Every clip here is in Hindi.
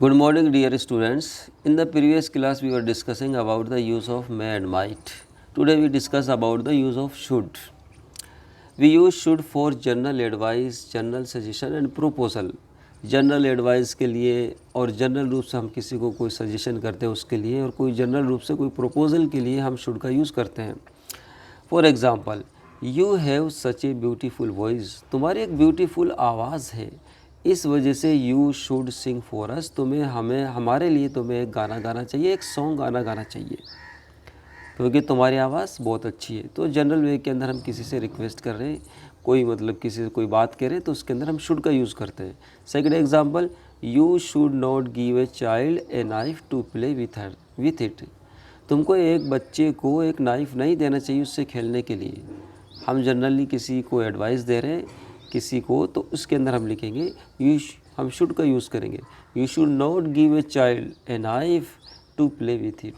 Good morning, dear students. In the previous class, we were discussing about the use of may and might. Today, we discuss about the use of should. We use should for general advice, general suggestion and proposal. General advice के लिए और जनरल रूप से हम किसी को कोई सजेशन करते हैं उसके लिए, और कोई जनरल रूप से कोई प्रपोजल के लिए हम शुड का यूज़ करते हैं. For example, you have such a beautiful voice. तुम्हारी एक ब्यूटीफुल आवाज़ है, इस वजह से you should sing for us. हमारे लिए तुम्हें एक गाना गाना चाहिए, एक सॉन्ग गाना चाहिए, क्योंकि तुम्हारी आवाज़ बहुत अच्छी है. तो जनरल वे के अंदर हम किसी से रिक्वेस्ट कर रहे हैं, किसी से कोई बात कह रहे हैं, तो उसके अंदर हम शुड का यूज़ करते हैं. Second example, you should not give a child a knife to play with it. तुमको एक बच्चे को एक नाइफ नहीं देना चाहिए उससे खेलने के लिए. हम जनरली किसी को एडवाइस दे रहे हैं किसी को, तो उसके अंदर हम लिखेंगे हम शुड का यूज़ करेंगे. You should not give a child a knife to play with it.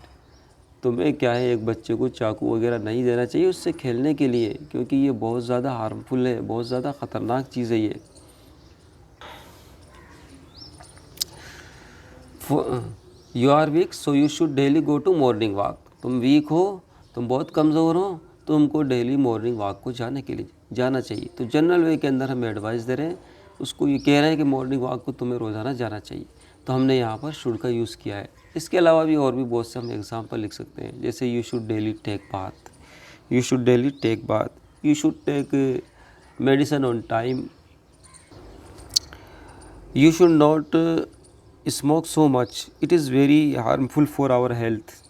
तुम्हें क्या है, एक बच्चे को चाकू वगैरह नहीं देना चाहिए उससे खेलने के लिए, क्योंकि ये बहुत ज़्यादा हार्मफुल है, बहुत ज़्यादा ख़तरनाक चीज़ है ये. You are weak so you should daily go to morning walk. तुम वीक हो, तुम बहुत कमज़ोर हो, तुमको डेली मॉर्निंग वॉक को जाने के लिए जाना चाहिए. तो जनरल वे के अंदर हम एडवाइस दे रहे हैं, उसको ये कह रहे हैं कि मॉर्निंग वॉक को तुम्हें रोज़ाना जाना चाहिए, तो हमने यहाँ पर शुड का यूज़ किया है. इसके अलावा भी और भी बहुत से हम एग्जांपल लिख सकते हैं, जैसे you should daily take bath, you should daily take bath, you should take medicine on time, you should not smoke so much, it is very harmful for our health.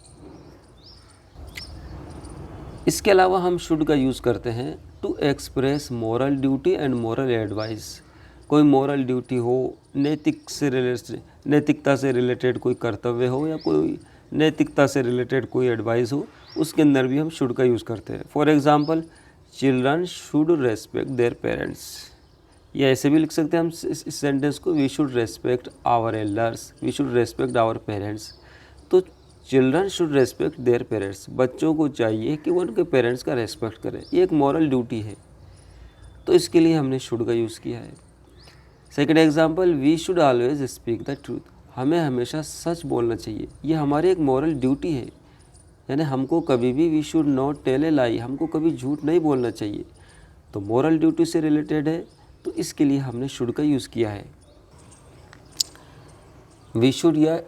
इसके अलावा हम शुड का यूज़ करते हैं to express moral duty and moral advice. कोई मॉरल ड्यूटी हो, नैतिकता से रिलेटेड कोई कर्तव्य हो, या कोई नैतिकता से रिलेटेड कोई एडवाइस हो, उसके अंदर भी हम शुड का यूज़ करते हैं. For example, children should respect their parents. या ऐसे भी लिख सकते हैं हम इस सेंटेंस को, we should respect our elders, we should respect our parents. तो children should respect their parents. बच्चों को चाहिए कि वो उनके पेरेंट्स का रेस्पेक्ट करें, ये एक मॉरल ड्यूटी है, तो इसके लिए हमने शुड का यूज़ किया है. Second example, we should always speak the truth. हमें हमेशा सच बोलना चाहिए, ये हमारी एक मॉरल ड्यूटी है. यानी हमको कभी भी we should not tell a lie, हमको कभी झूठ नहीं बोलना चाहिए. तो मॉरल ड्यूटी से रिलेटेड है, तो इसके लिए हमने शुड का यूज़ किया है. वी शुड या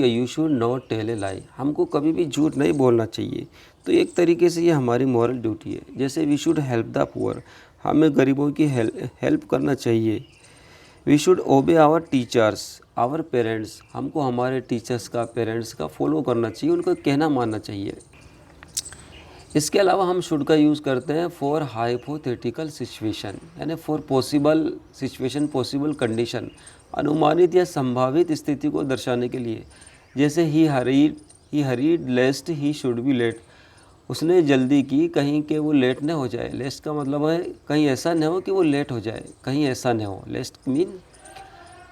you should not tell a lie, हमको कभी भी झूठ नहीं बोलना चाहिए. तो एक तरीके से ये हमारी मॉरल ड्यूटी है. जैसे we should help the poor, हमें गरीबों की हेल्प करना चाहिए. We should obey our teachers, our parents, हमको हमारे टीचर्स का, पेरेंट्स का फॉलो करना चाहिए, उनका कहना मानना चाहिए. इसके अलावा हम शुड का यूज़ करते हैं फॉर हाइपोथेटिकल सिचुएशन, यानी for possible situation, possible condition, अनुमानित या संभावित स्थिति को दर्शाने के लिए. जैसे he hurried lest he should be late, उसने जल्दी की कहीं के वो लेट न हो जाए. लेस्ट का मतलब है कहीं ऐसा न हो कि वो लेट हो जाए, कहीं ऐसा न हो. लेस्ट मीन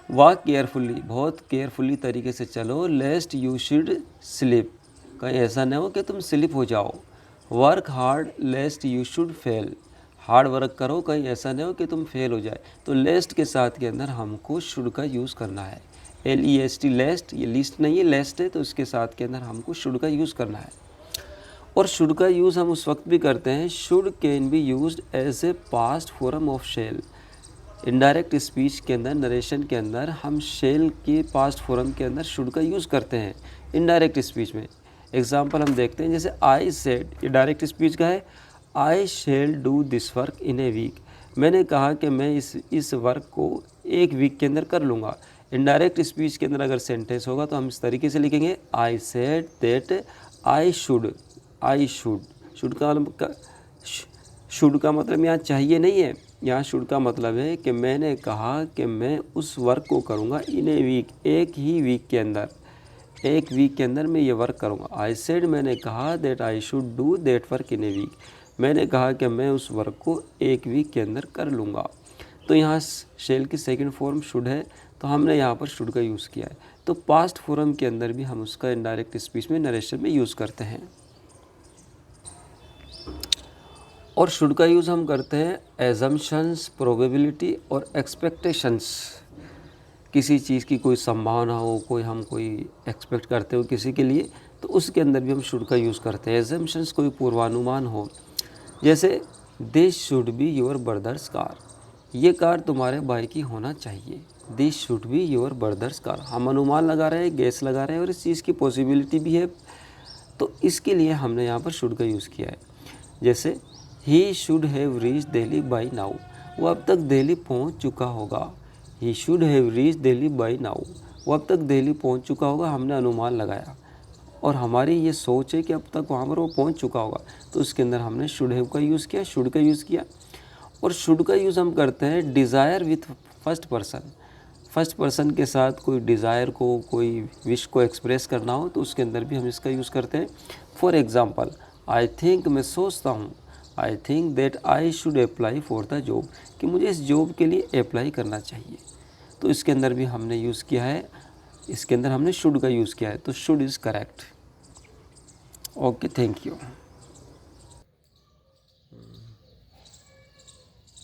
वॉक केयरफुली, बहुत केयरफुली तरीके से चलो. लेस्ट यू शुड स्लिप, कहीं ऐसा न हो कि तुम स्लिप हो जाओ. Work hard लेस्ट you should fail, hard work करो, कहीं ऐसा नहीं हो कि तुम फेल हो जाए. तो लेस्ट के साथ के अंदर हमको शुड का यूज़ करना है. LEST लेस्ट, ये लिस्ट नहीं है, लेस्ट है, तो इसके साथ के अंदर हमको शुड का यूज़ करना है. और शुड का यूज़ हम उस वक्त भी करते हैं, should can be used as a past form of shall. Indirect speech के अंदर, नरेशन के अंदर हम शेल के पास्ट फॉर्म के अंदर शुड का यूज़ करते हैं इनडायरेक्ट स्पीच में. एग्जाम्पल हम देखते हैं, जैसे आई सेड, ये डायरेक्ट स्पीच का है. I shall do this work in a week, मैंने कहा कि मैं इस वर्क को एक वीक के अंदर कर लूँगा. इनडायरेक्ट स्पीच के अंदर अगर सेंटेंस होगा तो हम इस तरीके से लिखेंगे, I said that I should. Should का मतलब यहाँ चाहिए नहीं है, यहाँ शुड का मतलब है कि मैंने कहा कि मैं उस वर्क को करूँगा इन ए वीक, एक ही वीक के अंदर, एक वीक के अंदर मैं ये वर्क करूँगा. आई सेड, मैंने कहा, that I should do that work in a week, मैंने कहा कि मैं उस वर्क को एक वीक के अंदर कर लूँगा. तो यहाँ शेल की सेकंड फॉर्म शुड है, तो हमने यहाँ पर शुड का यूज़ किया है. तो पास्ट फॉर्म के अंदर भी हम उसका इनडायरेक्ट स्पीच में, नरेशन में यूज़ करते हैं. और शुड का यूज़ हम करते हैं एजम्पशंस, प्रोबेबिलिटी और एक्सपेक्टेशंस किसी चीज़ की कोई संभावना हो, कोई एक्सपेक्ट करते हो किसी के लिए, तो उसके अंदर भी हम शुड का यूज़ करते हैं। एजम्पशंस कोई पूर्वानुमान हो, जैसे this should be your brothers car, ये कार तुम्हारे भाई की होना चाहिए। This should be your brothers car, हम अनुमान लगा रहे हैं, गेस लगा रहे हैं और इस चीज़ की पॉसिबिलिटी भी है, तो इसके लिए हमने यहाँ पर शुड का यूज़ किया है। जैसे he should have reach Delhi by now, वो अब तक दिल्ली पहुँच चुका होगा। He should have reach Delhi by now, वो अब तक दिल्ली पहुँच चुका होगा, हमने अनुमान लगाया और हमारी ये सोच है कि अब तक वहाँ पर वो पहुँच चुका होगा, तो उसके अंदर हमने शुड हैव का यूज़ किया, शुड का यूज़ किया। और शुड का यूज़ हम करते हैं desire with first person. First person के साथ कोई डिज़ायर को, कोई विश को एक्सप्रेस करना हो, तो उसके अंदर भी हम इसका यूज़ करते हैं। फॉर एग्ज़ाम्पल, आई थिंक, मैं सोचता हूँ, I think that I should apply for the job, कि मुझे इस जॉब के लिए अप्लाई करना चाहिए, तो इसके अंदर भी हमने यूज़ किया है, इसके अंदर हमने शुड का यूज़ किया है, तो should is correct. Okay, thank you.